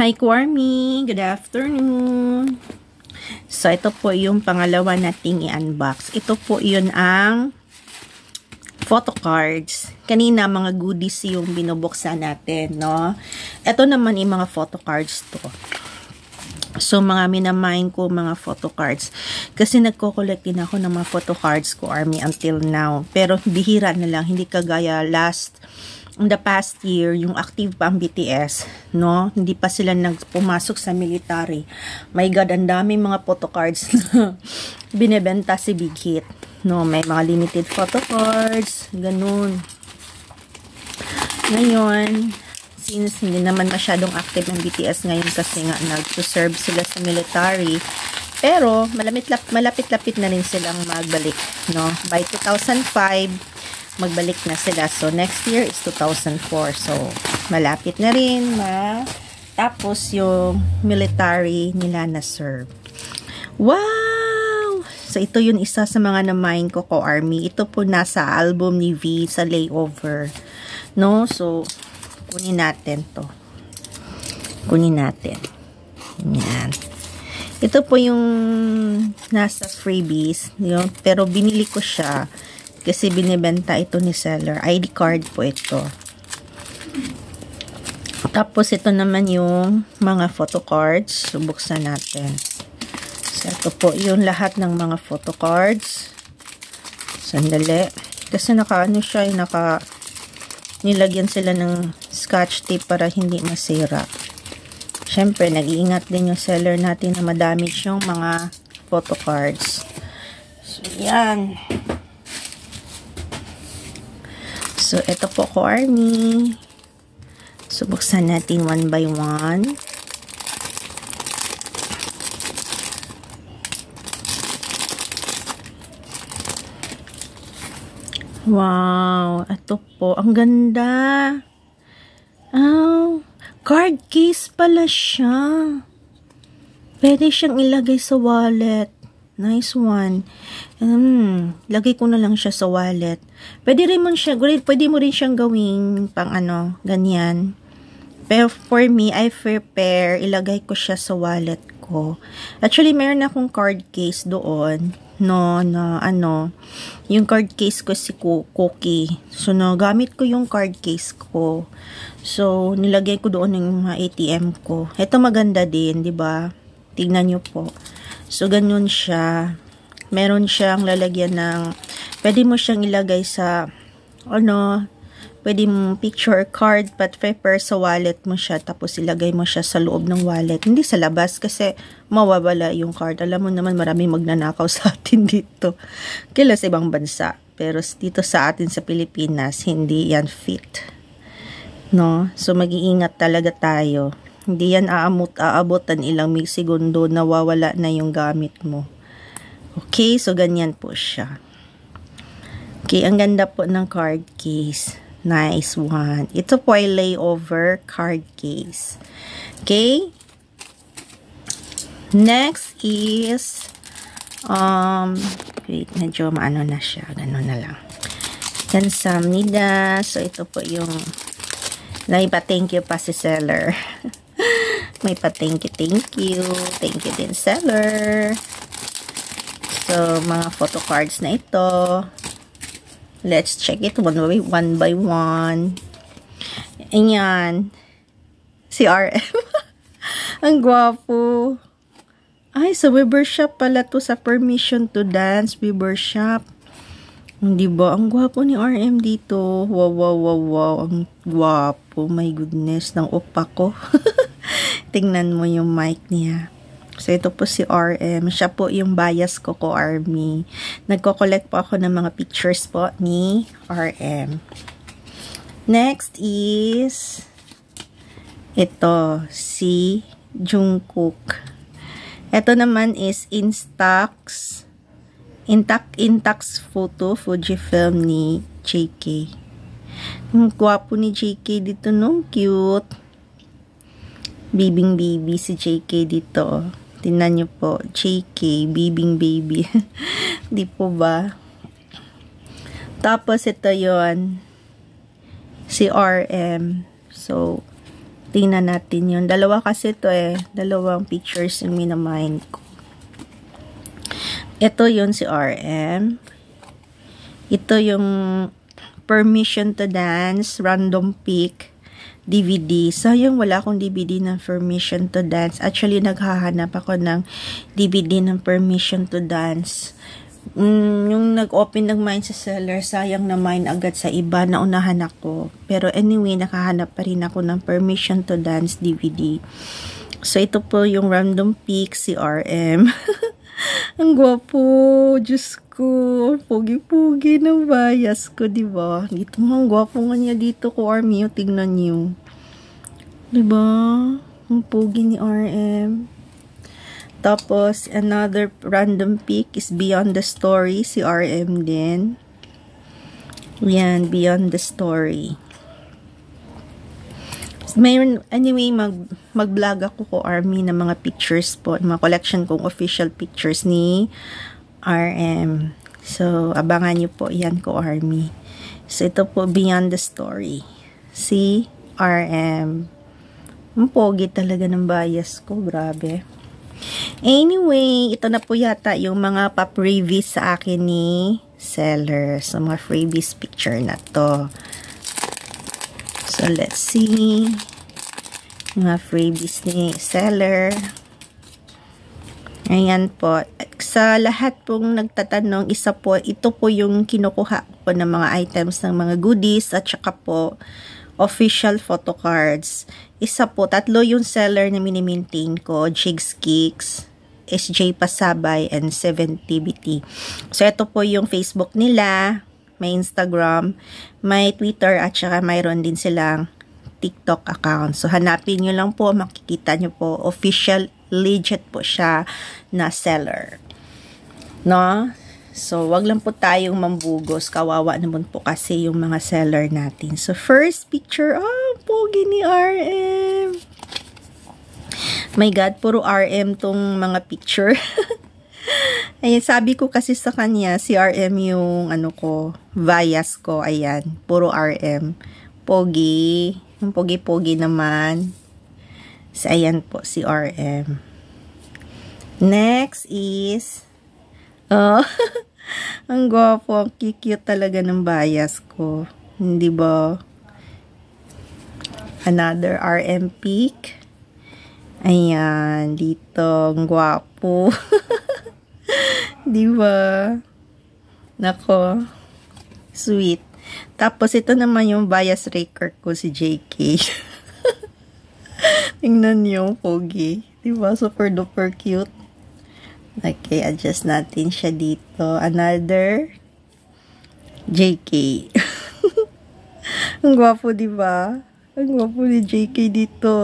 Hi, Kwarmi! Good afternoon! So, ito po yung pangalawa nating i-unbox. Ito po yun ang photo cards. Kanina, mga goodies yung binubuksan natin, no? Ito naman yung mga photo cards to. So, mga minamind ko mga photo cards. Kasi nagko-collect din ako ng mga photo cards ko, Army, until now. Pero, bihira na lang. Hindi kagaya in the past year, yung active pa ang BTS, no? Hindi pa sila pumasok sa military. My God, ang daming mga photo cards na binebenta si Big Hit. No, may mga limited photo cards, ganun. Ngayon, since hindi naman masyadong active ang BTS ngayon kasi nga nag-serve sila sa military, pero malapit-lapit na rin silang magbalik, no? By 2005, magbalik na sila. So, next year is 2004. So, malapit na rin tapos yung military nila na serve. Wow! So, ito yung isa sa mga na-mine ko, Army. Ito po nasa album ni V sa layover. No? So, kunin natin to. Kunin natin. Yan. Ito po yung nasa freebies. Yun. Pero binili ko siya kasi binibenta ito ni seller. ID card po ito. Tapos ito naman yung mga photo cards. So, buksan natin. So, ito po yung lahat ng mga photo cards. Sandali. Kasi nakaano siya, nilagyan sila ng scotch tape para hindi masira. Siyempre, nag-iingat din yung seller natin na madamage yung mga photo cards. So, yan. So, ito po ko, Army. So, buksan natin one by one. Wow! Ito po. Ang ganda. Oh, card case pala siya. Pwede siyang ilagay sa wallet. Nice one. Lagay ko na lang siya sa wallet. Pwede mo rin siyang gawing pang ganyan. Pero for me, I prepare, ilagay ko siya sa wallet ko. Actually, meron akong card case doon. Yung card case ko si Cookie. So, gamit ko yung card case ko. So, nilagay ko doon yung mga ATM ko. Ito maganda din, di ba? Tingnan nyo po. So, ganun siya. Meron siyang lalagyan ng, pwede mo siyang ilagay sa, pwede mo picture card, but prepare sa wallet mo siya, tapos ilagay mo siya sa loob ng wallet. Hindi sa labas, kasi mawawala yung card. Alam mo naman, maraming magnanakaw sa atin dito. Kila sa ibang bansa. Pero dito sa atin sa Pilipinas, hindi yan fit. No? So, mag-iingat talaga tayo. Hindi yan aabutan ilang segundo, nawawala na yung gamit mo. Okay, so ganyan po siya. Okay, ang ganda po ng card case. Nice one. Ito po ay layover card case. Okay. Next is, wait, medyo maano na siya. Ganun na lang. Kamsahamnida. So, ito po yung, thank you pa si seller. May pa-thank you. Thank you din, seller. So, mga photo cards na ito. Let's check it one by one. Ayan. Si RM. Ang gwapo. Ay, sa Weber Shop pala to, sa Permission to Dance Weber Shop. Hindi ba? Ang gwapo ni RM dito. Wow. Ang gwapo. My goodness. Nang upa ko. Tingnan mo yung mic niya. So, ito po si RM. Siya po yung bias ko, Army. Nagko-collect po ako ng mga pictures po ni RM. Next is ito, si Jungkook. Ito naman is Instax photo Fujifilm ni JK. Ang gwapo ni JK dito, no? Cute. Bibing baby si JK dito. Tingnan nyo po. JK, bibing baby. Di po ba? Tapos ito yon si RM. So, Tingnan natin yun. Dalawa kasi to eh. Dalawang pictures yung minamind ko. Ito yun si RM. Ito yung Permission to Dance, Random Pick, DVD. Sayang wala akong DVD ng Permission to Dance. Actually, naghahanap ako ng DVD ng Permission to Dance. Yung nag-open ng mine sa seller, sayang na mine agad sa iba, naunahan ako. Pero anyway, nakahanap pa rin ako ng Permission to Dance DVD. So, ito po yung Random Pick, si RM. Ang gwapo, Diyos ko. Pogi-pogi ng bias ko, diba? Dito nga, ang gwapo nga niya dito ko, Army. Tingnan niyo. Diba? Ang pogi ni RM. Tapos, another random pick is Beyond the Story. Si RM din. Yan, Beyond the Story. Mayroon, anyway, mag-vlog ako ko, Army, ng mga pictures po. Mga collection kong official pictures ni RM. So, abangan nyo po. Yan ko, Army. So, ito po, Beyond the Story. Si RM. Ang pogi talaga ng bias ko. Grabe. Anyway, ito na po yata yung mga pa-freebies sa akin ni seller. So, mga freebies picture na to. So, let's see. Mga freebies ni seller. Ayan po. Sa lahat pong nagtatanong, isa po, ito po yung kinukuha ko ng mga items ng mga goodies at saka po official photo cards. Isa po, tatlo yung seller na mini-maintain ko, Jigs Kicks, SJ Pasabay, and 7TBT. So, ito po yung Facebook nila, may Instagram, may Twitter, at saka mayroon din silang TikTok account. So, hanapin nyo lang po, makikita nyo po, official, legit po siya na seller. No? So, wag lang po tayong mambugos. Kawawa naman po kasi yung mga seller natin. So, first picture, pogi ni RM. My God, puro RM tong mga picture. Ayan, sabi ko kasi sa kanya, si RM yung, bias ko. Ayan, puro RM. Pogi. Yung pogi-pogi naman. So, ayan po, si RM. Next is, ang gwapo, ang cute talaga ng bias ko. Hindi ba? Another RM pic. Ayan, dito, ang gwapo. Di ba? Nako, sweet. Tapos, ito naman yung bias raker ko, si JK. Tingnan niyo, pogi. Di ba? Super duper cute. Okay, adjust natin siya dito. Another JK. Ang gwapo, di ba? Ang gwapo ni JK dito.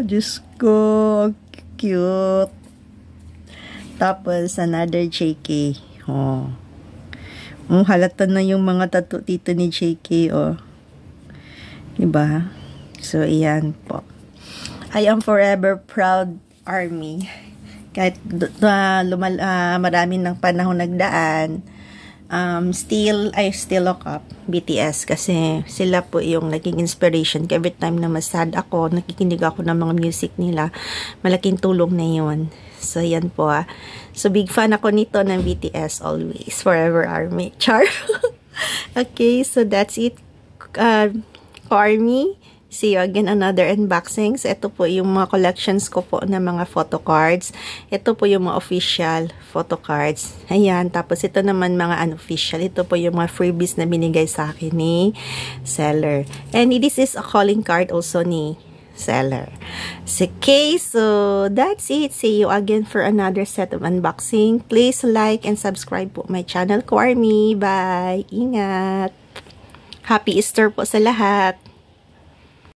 Diyos ko, cute. Tapos, another JK. Oh. Halata na yung mga tattoo dito ni JK, oh. Diba? So, iyan po. I am forever proud, Army. Kahit marami ng panahon nagdaan, I still look up BTS kasi sila po yung naging inspiration. Every time na masad ako, nakikinig ako ng mga music nila, malaking tulong na yun. So, yan po. So, big fan ako nito ng BTS always. Forever Army. Char. Okay, so that's it. Army. See you again another unboxing. So, ito po yung mga collections ko po na mga photo cards. Ito po yung mga official photo cards. Ayan. Tapos, ito naman mga unofficial. Ito po yung mga freebies na binigay sa akin ni seller. And this is a calling card also ni seller. Okay, so that's it. See you again for another set of unboxing. Please like and subscribe po my channel ko, Army. Bye! Ingat! Happy Easter po sa lahat!